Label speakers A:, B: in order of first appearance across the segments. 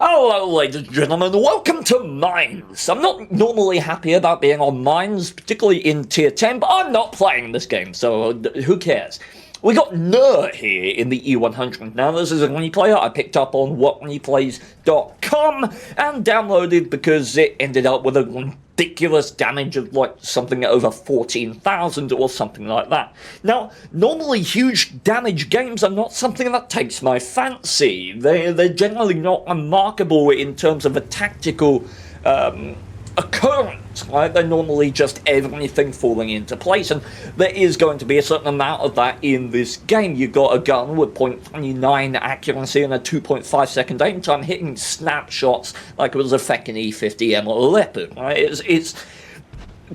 A: Hello, ladies and gentlemen, welcome to Mines. I'm not normally happy about being on Mines, particularly in Tier 10, but I'm not playing this game, so who cares? We got Nur here in the E100. Now, this is a replayer I picked up on whatreplays.com and downloaded because it ended up with a ridiculous damage of like something over 14,000 or something like that. Now, normally huge damage games are not something that takes my fancy. They're generally not remarkable in terms of a tactical occurrence, right? They're normally just everything falling into place, and there is going to be a certain amount of that in this game. You've got a gun with 0.29 accuracy and a 2.5 second aim time, hitting snapshots like it was a fucking E50M or a Leopard, right? It's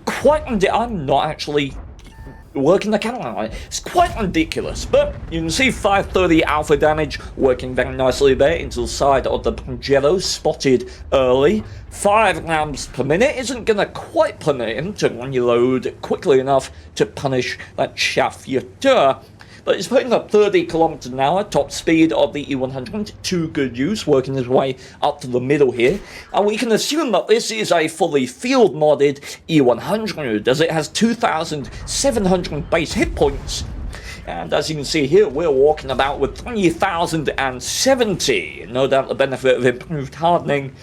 A: quite I'm not actually working the camera on it. It's quite ridiculous, but you can see 530 alpha damage working very nicely there into the side of the Pajero, spotted early. 5 rounds per minute isn't going to quite permit him to reload quickly enough to punish that chauffeur. But he's putting up 30 kilometers an hour, top speed of the E100 to good use, working his way up to the middle here. And we can assume that this is a fully field modded E100, as it has 2,700 base hit points. And as you can see here, we're walking about with 3,070. No doubt the benefit of improved hardening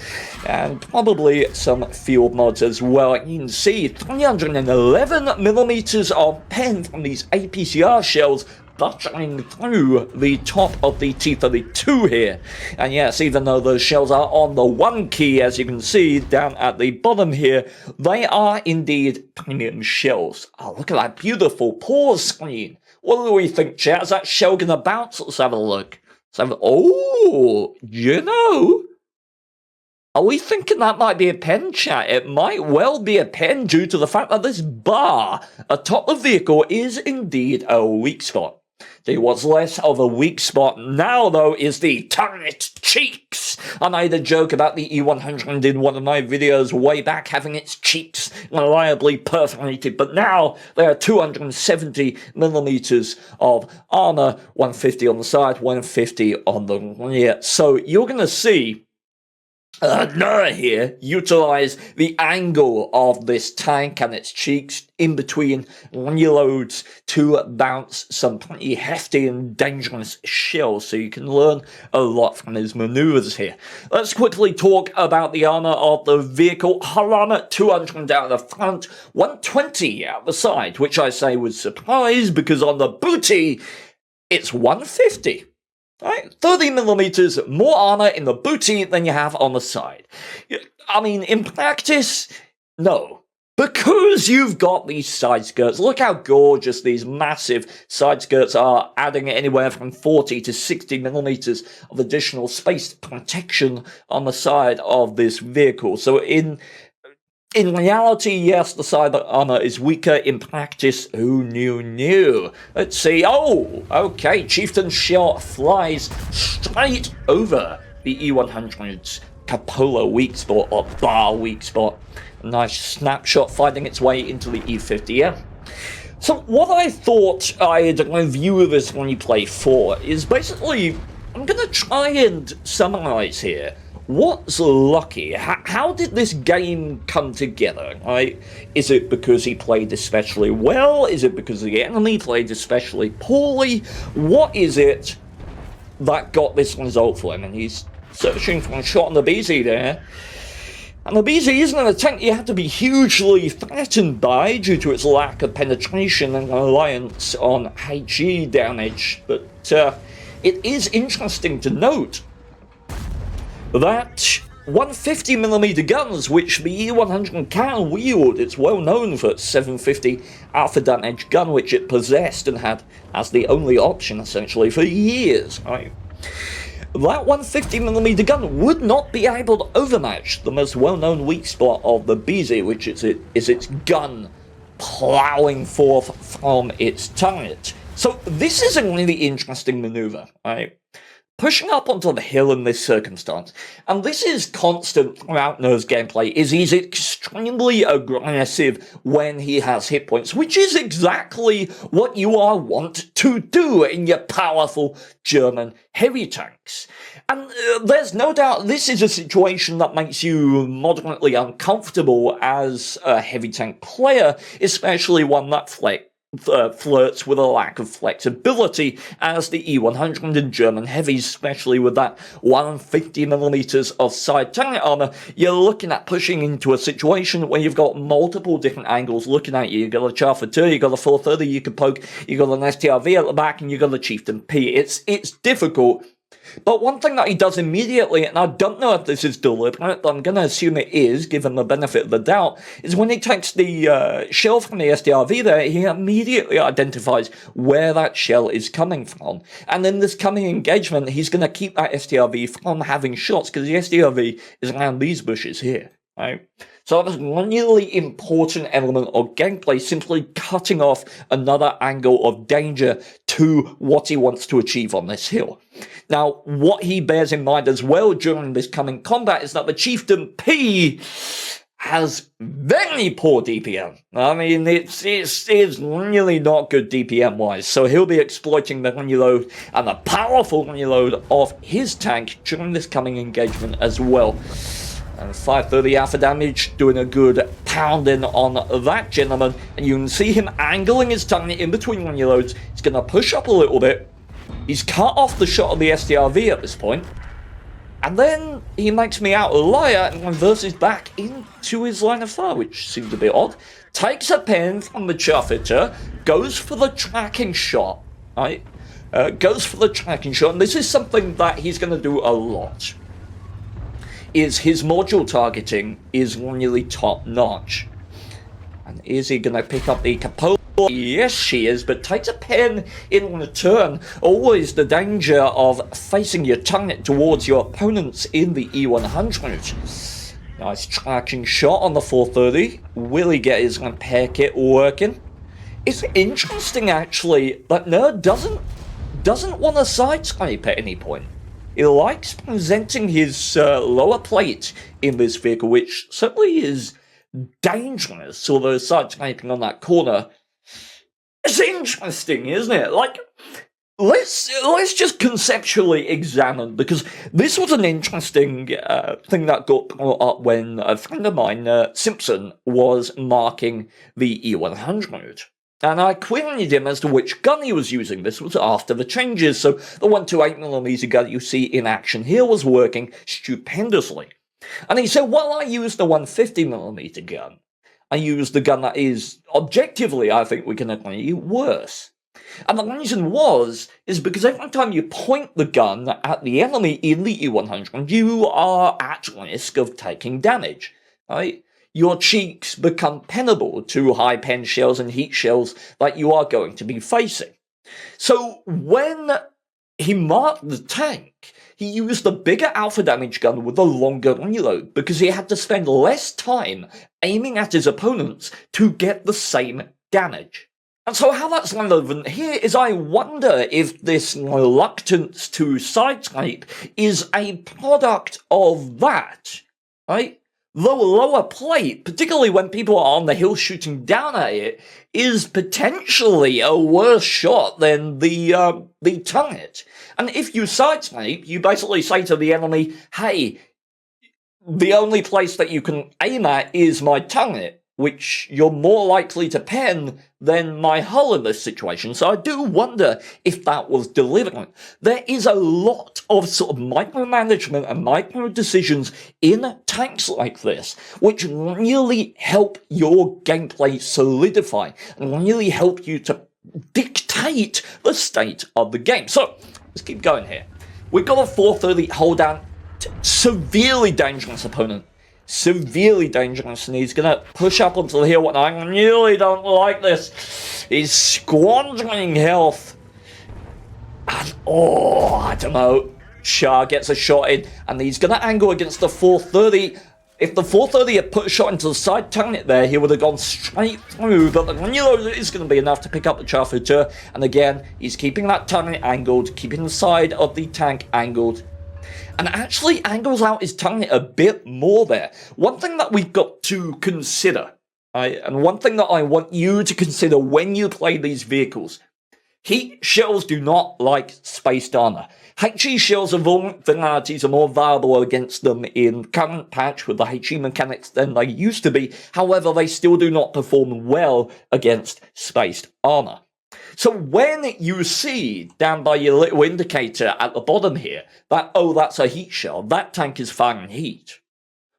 A: and probably some field mods as well. You can see 311mm of pen from these APCR shells buttering through the top of the T32 here. And yes, even though those shells are on the 1 key, as you can see down at the bottom here, they are indeed premium shells. Oh, look at that beautiful pause screen. What do we think, chat? Is that shell gonna bounce? Let's have a look. Oh, you know, are we thinking that might be a pen, chat? It might well be a pen due to the fact that this bar atop the vehicle is indeed a weak spot. See, what's less of a weak spot now, though, is the turret cheeks. I made a joke about the E100 in one of my videos way back, having its cheeks reliably perforated, but now there are 270mm of armor, 150 on the side, 150 on the rear. So you're going to see Nur here utilize the angle of this tank and its cheeks in between reloads to bounce some pretty hefty and dangerous shells, so you can learn a lot from his maneuvers here. Let's quickly talk about the armor of the vehicle. Hull armor, 200 down the front, 120 out the side, which I say was surprised because on the booty it's 150. Right, 30mm more armor in the booty than you have on the side. I mean, in practice, no. Because you've got these side skirts. Look how gorgeous these massive side skirts are, adding anywhere from 40 to 60mm of additional space protection on the side of this vehicle. So in reality, yes, the side armor is weaker. In practice, who knew? Let's see. Oh, okay. Chieftain shell flies straight over the E100's cupola weak spot, or bar weak spot. A nice snapshot finding its way into the E50M. So what I thought I'd review this replay for is basically, I'm going to try and summarize here. What's lucky? How did this game come together, right? Is it because he played especially well? Is it because the enemy played especially poorly? What is it that got this result for him? And he's searching for a shot on the BZ there. And the BZ isn't a tank you have to be hugely threatened by due to its lack of penetration and reliance on HE damage. But it is interesting to note that 150mm guns, which the E100 can wield, it's well known for its 750 alpha damage gun, which it possessed and had as the only option essentially for years, right? That 150mm gun would not be able to overmatch the most well-known weak spot of the BZ, which is its gun plowing forth from its turret. So this is a really interesting maneuver, right? pushing up onto the hill in this circumstance, and this is constant throughout Nerd's gameplay, is he's extremely aggressive when he has hit points, which is exactly what you are wont to do in your powerful German heavy tanks. And there's no doubt this is a situation that makes you moderately uncomfortable as a heavy tank player, especially one that flirts with a lack of flexibility as the E100 in German heavies, especially with that 150mm of side turret armor. You're looking at pushing into a situation where you've got multiple different angles looking at you. You've got a Charfateur, you've got a 430 you can poke, you've got an STRV at the back, and you've got a Chieftain P. It's difficult. But one thing that he does immediately, and I don't know if this is deliberate, but I'm going to assume it is, given the benefit of the doubt, is when he takes the shell from the SDRV there, he immediately identifies where that shell is coming from. And in this coming engagement, he's going to keep that SDRV from having shots, because the SDRV is around these bushes here, right? So that's a really important element of gameplay, simply cutting off another angle of danger to what he wants to achieve on this hill. Now, what he bears in mind as well during this coming combat is that the Chieftain P has very poor DPM. I mean, it's really not good DPM-wise, so he'll be exploiting the reload and the powerful reload of his tank during this coming engagement as well. And 530 alpha damage, doing a good pounding on that gentleman. And you can see him angling his target in between reloads. He's going to push up a little bit. He's cut off the shot of the SDRV at this point. And then he makes me out a liar and reverses back into his line of fire, which seems a bit odd. Takes a pen from the Charfateur, goes for the tracking shot, right? Goes for the tracking shot, and this is something that he's going to do a lot. Is his module targeting is really top-notch. And is he going to pick up the Capola? Yes, she is, but takes a pen in return. Always the danger of facing your target towards your opponents in the E100. Nice tracking shot on the 430. Will he get his repair kit working? It's interesting, actually, that Nerd doesn't want to sideswipe at any point. He likes presenting his lower plate in this vehicle, which certainly is dangerous, although sideswiping on that corner. It's interesting, isn't it? Like, let's just conceptually examine, because this was an interesting thing that got brought up when a friend of mine, Simpson, was marking the E100. And I queried him as to which gun he was using. This was after the changes, so the 128mm gun you see in action here was working stupendously. And he said, well, I used the 150mm gun. I used the gun that is, objectively, I think we can agree, worse. And the reason is because every time you point the gun at the enemy in the E100, you are at risk of taking damage, right? Your cheeks become penable to high pen shells and heat shells that you are going to be facing. So when he marked the tank, he used the bigger alpha damage gun with a longer reload because he had to spend less time aiming at his opponents to get the same damage. And so how that's relevant here is I wonder if this reluctance to sideswipe is a product of that, right? The lower plate, particularly when people are on the hill shooting down at it, is potentially a worse shot than the turret. And if you sideswipe, you basically say to the enemy, hey, the only place that you can aim at is my turret, which you're more likely to pen than my hull in this situation. So I do wonder if that was deliberate. There is a lot of sort of micromanagement and micro decisions in tanks like this, which really help your gameplay solidify and really help you to dictate the state of the game. So let's keep going here. We've got a 430 hold down, severely dangerous opponent. Severely dangerous, and he's gonna push up onto the hill, and I really don't like this. He's squandering health. And, I don't know. Char gets a shot in, and he's gonna angle against the 430. If the 430 had put a shot into the side turret there, he would have gone straight through, but the reload is going to be enough to pick up the Charfuter, and again, he's keeping that turret angled, keeping the side of the tank angled, and actually angles out his turret a bit more there. One thing that we've got to consider, and one thing that I want you to consider when you play these vehicles, heat shells do not like spaced armor. HE shells of vulnerabilities are more viable against them in current patch with the HE mechanics than they used to be. However, they still do not perform well against spaced armor. So when you see down by your little indicator at the bottom here that, oh, that's a heat shell, that tank is firing heat,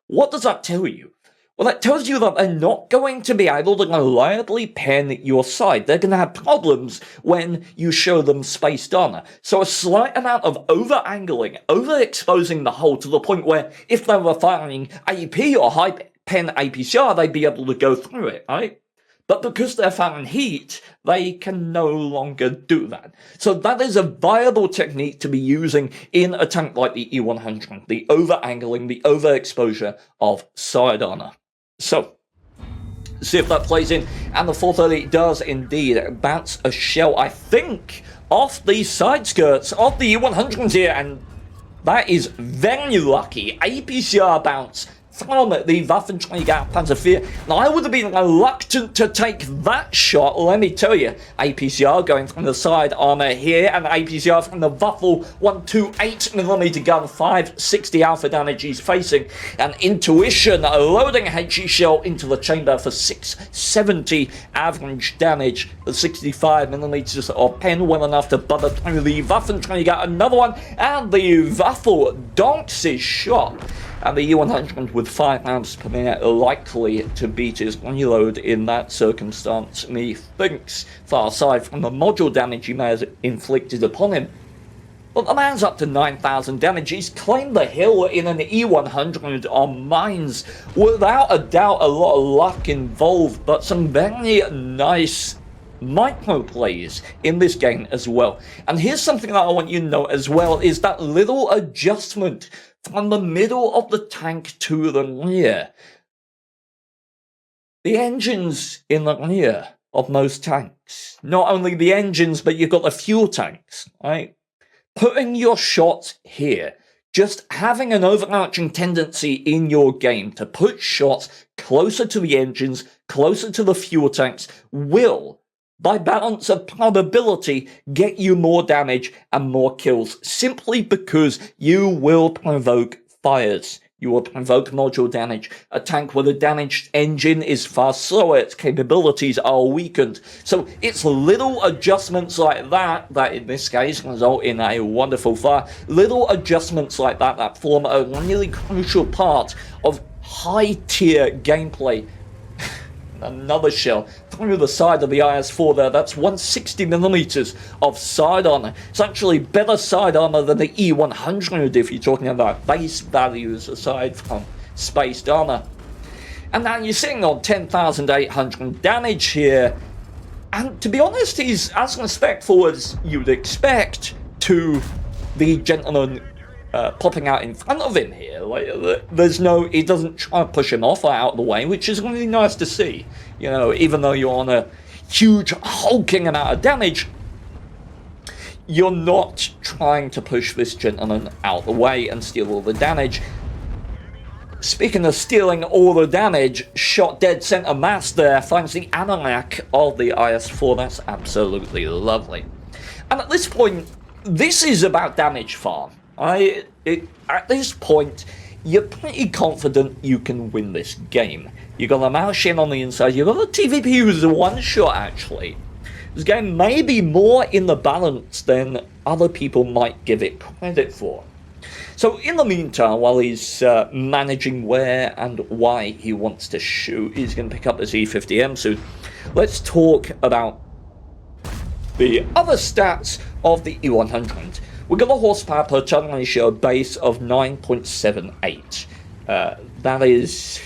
A: what does that tell you? Well, that tells you that they're not going to be able to reliably pen your side. They're going to have problems when you show them spaced armor. So a slight amount of over-angling, overexposing the hull to the point where if they were firing AP or high pen APCR, they'd be able to go through it, right? But because they're firing heat, they can no longer do that. So that is a viable technique to be using in a tank like the E100, the over-angling, the overexposure of side armor. So, see if that plays in, and the 430 does indeed bounce a shell, I think, off the side skirts of the E100s here, and that is very lucky. APCR bounce from the Waffenträger Panzer IV. Now, I would have been reluctant to take that shot, let me tell you. APCR going from the side armor here, and APCR from the Waffel 128mm gun, 560 alpha damage he's facing, and Intuition loading a HE shell into the chamber for 670 average damage. The 65mm of pen well enough to butter through the Waffenträger, another one, and the Waffel donks his shot. And the E100 with 5 rounds per minute likely to beat his reload in that circumstance, methinks, far aside from the module damage he may have inflicted upon him. But the man's up to 9,000 damage. He's claimed the hill in an E100 on mines. Without a doubt, a lot of luck involved, but some very nice micro plays in this game as well. And here's something that I want you to know as well, is that little adjustment from the middle of the tank to the rear. The engines in the rear of most tanks. Not only the engines, but you've got the fuel tanks, right? Putting your shots here, just having an overarching tendency in your game to put shots closer to the engines, closer to the fuel tanks, will, by balance of probability, get you more damage and more kills, simply because you will provoke fires. You will provoke module damage. A tank with a damaged engine is far slower, its capabilities are weakened. So it's little adjustments like that, that in this case result in a wonderful fire. Little adjustments like that that form a really crucial part of high-tier gameplay. Another shell through the side of the IS-4 there. That's 160mm of side armor. It's actually better side armor than the E100 if you're talking about base values aside from spaced armor. And now you're sitting on 10,800 damage here. And to be honest, he's as respectful as you'd expect to the gentleman popping out in front of him here. Like, there's no, he doesn't try to push him off or out of the way, which is really nice to see. You know, even though you're on a huge hulking amount of damage, you're not trying to push this gentleman out of the way and steal all the damage. Speaking of stealing all the damage, shot dead center mass there finds the Anorak of the IS-4. That's absolutely lovely. And at this point, this is about damage farm. At this point, you're pretty confident you can win this game. You got a Malshin on the inside, you got a TVP who's a one-shot actually. This game may be more in the balance than other people might give it credit for. So in the meantime, while he's managing where and why he wants to shoot, he's going to pick up this E50M soon. Let's talk about the other stats of the E100. We've got a horsepower per ton ratio base of 9.78. That is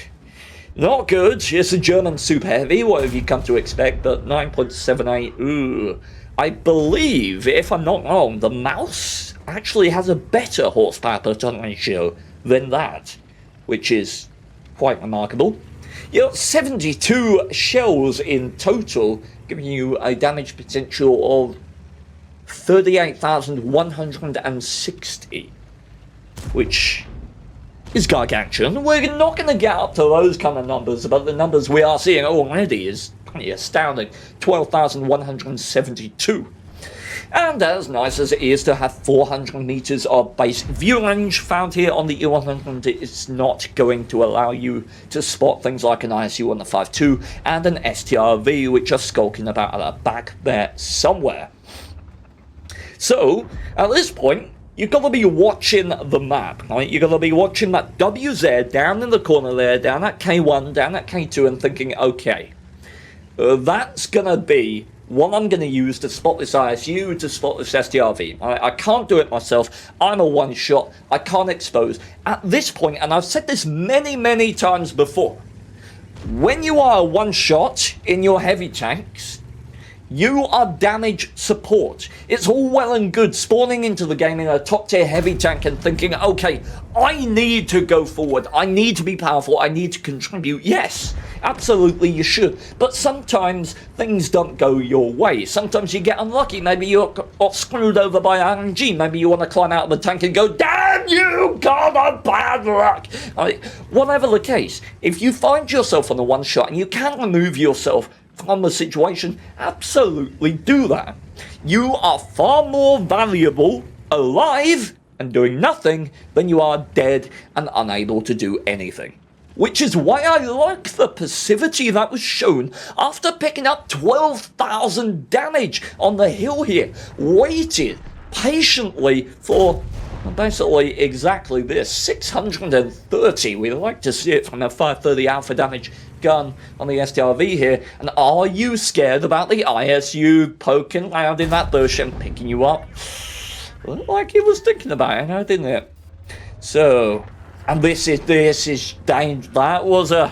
A: not good. It's a German super heavy, what have you come to expect, but 9.78, ooh. I believe, if I'm not wrong, the mouse actually has a better horsepower per ton ratio than that, which is Quite remarkable. You got 72 shells in total, giving you a damage potential of 38,160, which is gargantuan. We're not going to get up to those kind of numbers, but the numbers we are seeing already is pretty astounding. 12,172. And as nice as it is to have 400 meters of base view range found here on the E100, it's not going to allow you to spot things like an ISU on the 5.2 and an STRV, which are skulking about at the back there somewhere. So, at this point, you've got to be watching the map, right? You've got to be watching that WZ down in the corner there, down at K1, down at K2, and thinking, okay, that's going to be what I'm going to use to spot this ISU, to spot this STRV. I can't do it myself. I'm a one-shot. I can't expose. At this point, and I've said this many, many times before, when you are a one-shot in your heavy tanks, you are damage support. It's all well and good spawning into the game in a top tier heavy tank and thinking, okay, I need to go forward. I need to be powerful. I need to contribute. Yes, absolutely you should. But sometimes things don't go your way. Sometimes you get unlucky. Maybe you got screwed over by RNG. Maybe you want to climb out of the tank and go, damn you, God of bad luck. Whatever the case, if you find yourself on a one shot and you can remove yourself from the situation, absolutely do that. You are far more valuable alive and doing nothing than you are dead and unable to do anything. Which is why I like the passivity that was shown after picking up 12,000 damage on the hill here. Waited patiently for basically exactly this, 630. We like to see it from a 530 alpha damage gun on the STRV here. And are you scared about the ISU poking around in that bush and picking you up? Looked like he was thinking about it now, didn't it? So, and this is dangerous. That was a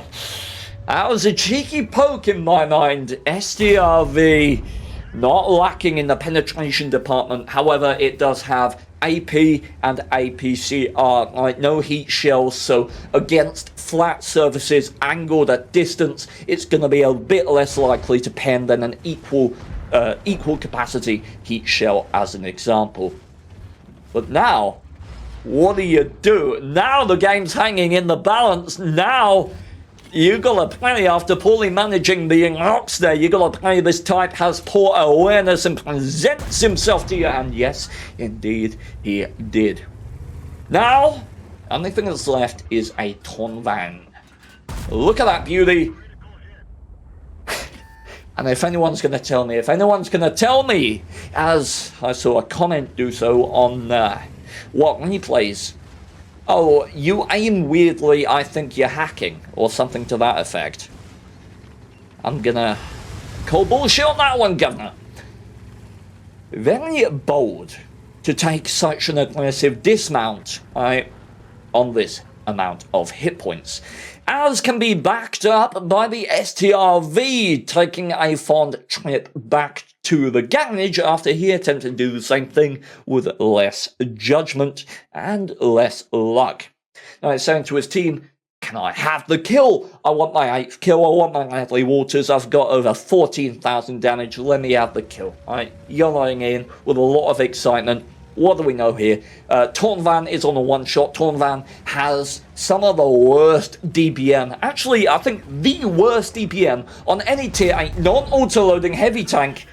A: cheeky poke in my mind. STRV not lacking in the penetration department. However, it does have AP and APCR, right? No heat shells, so against flat surfaces angled at distance, it's going to be a bit less likely to pen than an equal capacity heat shell, as an example. But now, what do? Now the game's hanging in the balance. Now you gotta play, after poorly managing the rocks there, you gotta play this type has poor awareness and presents himself to you, and yes, indeed, he did. Now, only thing that's left is a Tonvan. Look at that beauty. And if anyone's gonna tell me, as I saw a comment do so on what replays, oh, you aim weirdly, I think you're hacking, or something to that effect. I'm gonna call bullshit on that one, Governor. Very bold to take such an aggressive dismount, right, on this amount of hit points, as can be backed up by the STRV taking a fond trip back to the garage after he attempted to do the same thing with less judgment and less luck. Now he's saying to his team, can I have the kill? I want my 8th kill, I want my Natalie Waters, I've got over 14,000 damage, let me have the kill. Right, yelling in with a lot of excitement. What do we know here? Tonvan is on a one-shot. Tonvan has some of the worst DPM. Actually, I think the worst DPM on any tier 8 non-auto-loading heavy tank.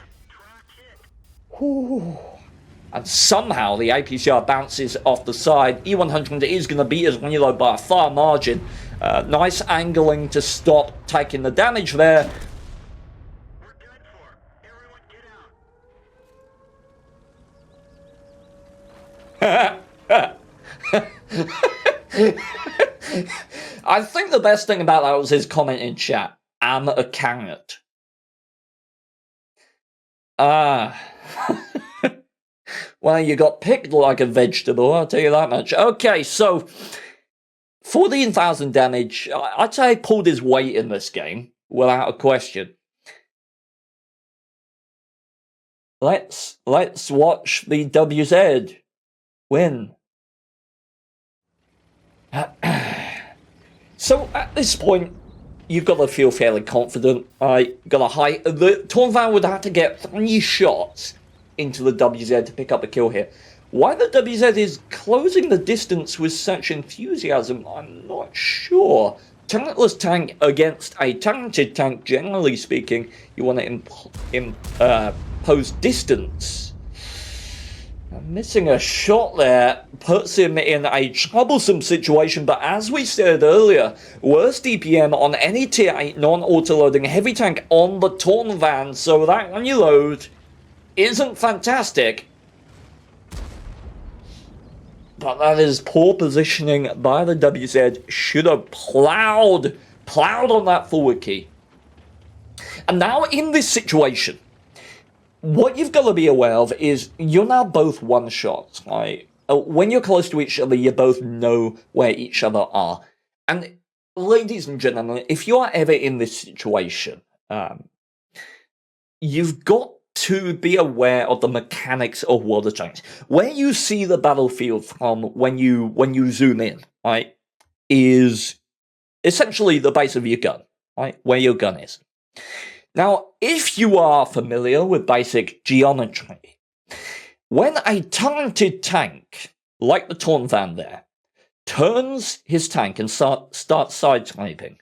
A: Whew. And somehow the APCR bounces off the side. E100 is going to beat his reload by a far margin. Nice angling to stop taking the damage there. I think the best thing about that was his comment in chat. I'm a carrot. Well, you got picked like a vegetable, I'll tell you that much. Okay, so 14,000 damage. I'd say he pulled his weight in this game, without a question. Let's watch the WZ So at this point, you've got to feel fairly confident. The Tornvan would have to get 3 shots into the WZ to pick up a kill here. Why the WZ is closing the distance with such enthusiasm, I'm not sure. Talentless tank against a talented tank, generally speaking, you want to impose distance. Missing a shot there puts him in a troublesome situation, but as we said earlier, worst DPM on any tier 8 non-auto-loading heavy tank on the Tornvan, so that when you load isn't fantastic. But that is poor positioning by the WZ. Should have plowed on that forward key. And now in this situation, what you've got to be aware of is you're now both one-shots, right? When you're close to each other, you both know where each other are. And ladies and gentlemen, if you are ever in this situation, you've got to be aware of the mechanics of water tanks. Where you see the battlefield from when you zoom in, right, is essentially the base of your gun, right, where your gun is. Now, if you are familiar with basic geometry, when a talented tank, like the Tornvan there, turns his tank and starts sideswiping,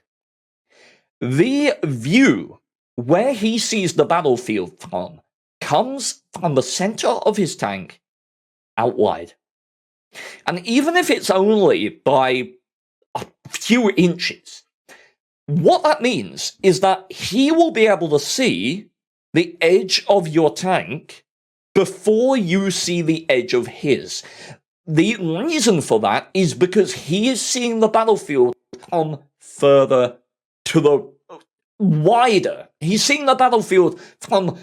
A: the view where he sees the battlefield from comes from the center of his tank out wide. And even if it's only by a few inches, what that means is that he will be able to see the edge of your tank before you see the edge of his. The reason for that is because he is seeing the battlefield from further to the wider. He's seeing the battlefield from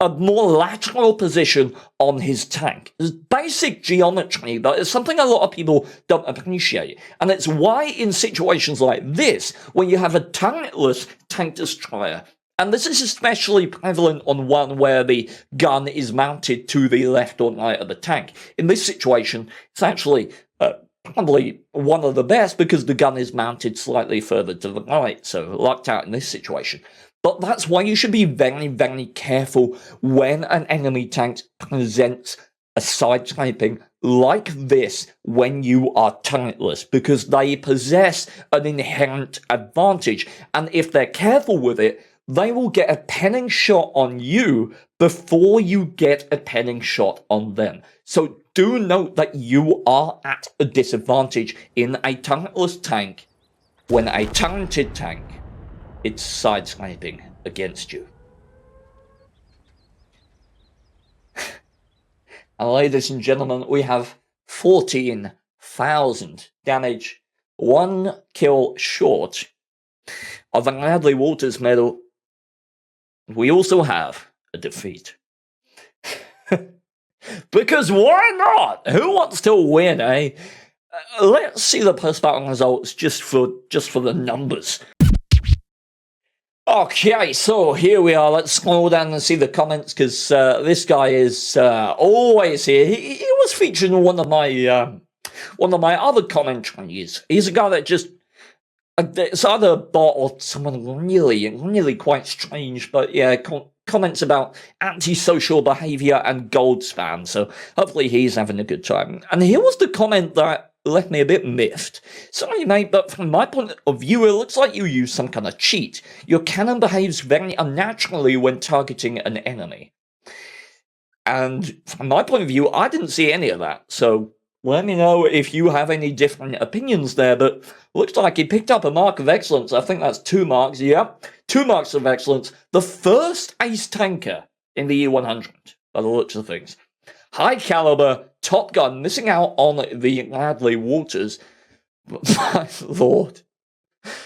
A: a more lateral position on his tank. It's basic geometry, but it's something a lot of people don't appreciate. And it's why in situations like this, when you have a talentless tank destroyer, and this is especially prevalent on one where the gun is mounted to the left or right of the tank. In this situation, it's actually probably one of the best because the gun is mounted slightly further to the right, so lucked out in this situation. But that's why you should be very, very careful when an enemy tank presents a sideswiping like this when you are talentless, because they possess an inherent advantage. And if they're careful with it, they will get a penning shot on you before you get a penning shot on them. So do note that you are at a disadvantage in a talentless tank when a talented tank is sideswiping against you. And ladies and gentlemen, we have 14,000 damage, 1 kill short of an Hadley Walters medal. We also have a defeat. Because why not? Who wants to win, eh? Let's see the post-battle results just for the numbers. Okay, so here we are. Let's scroll down and see the comments, because this guy is always here. He was featured in one of my other commentaries. He's a guy that just it's either a bot or someone really quite strange, but yeah, comments about antisocial behavior and gold spam. So hopefully he's having a good time. And here was the comment that left me a bit miffed. Sorry, mate, but from my point of view, it looks like you use some kind of cheat. Your cannon behaves very unnaturally when targeting an enemy. And from my point of view, I didn't see any of that. So let me know if you have any different opinions there, but looks like he picked up a mark of excellence. I think that's 2 marks. Yep, 2 marks of excellence. The first ace tanker in the E100, by the looks of things. High caliber, top gun, missing out on the Hadley Walters. My lord.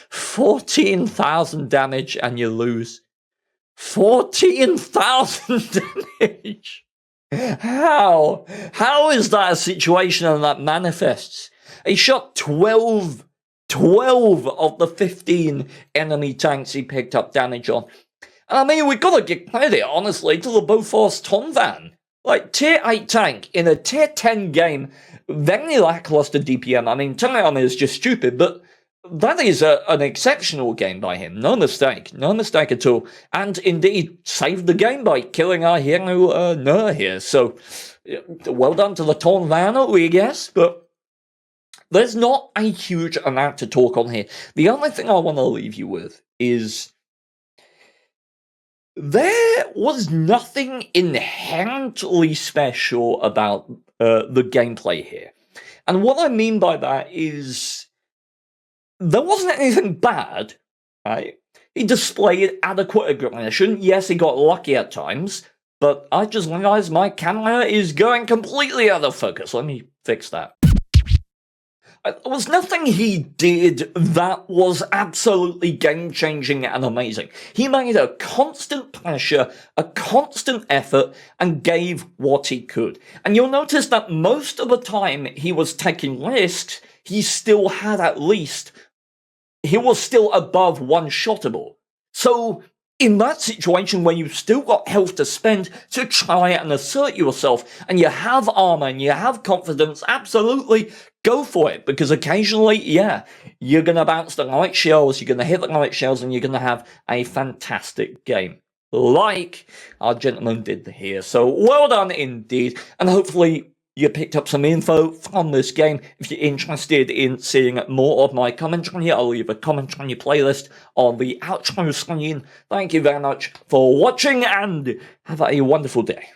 A: 14,000 damage and you lose. 14,000 damage! How? How is that a situation and that manifests? He shot 12 of the 15 enemy tanks he picked up damage on. And I mean, we've got to give credit, honestly, to the Bofors Tornvan. Like, tier 8 tank in a tier 10 game, very lackluster DPM. I mean, telling on is just stupid, but That is an exceptional game by him. No mistake. No mistake at all. And indeed, saved the game by killing our hero, Nur here. So, well done to the Torn Vanna, we guess. But there's not a huge amount to talk on here. The only thing I want to leave you with is there was nothing inherently special about the gameplay here. And what I mean by that is there wasn't anything bad, right? He displayed adequate aggression. Yes, he got lucky at times, but I just realized my camera is going completely out of focus. Let me fix that. There was nothing he did that was absolutely game-changing and amazing. He made a constant pressure, a constant effort, and gave what he could. And you'll notice that most of the time he was taking risks, he still had he was still above one-shottable. So, in that situation where you've still got health to spend to try and assert yourself, and you have armor and you have confidence, absolutely go for it. Because occasionally, yeah, you're going to bounce the right shells, you're going to hit the right shells, and you're going to have a fantastic game. Like our gentleman did here. So, well done indeed. And hopefully you picked up some info from this game. If you're interested in seeing more of my commentary, I'll leave a commentary playlist on the outro screen. Thank you very much for watching, and have a wonderful day.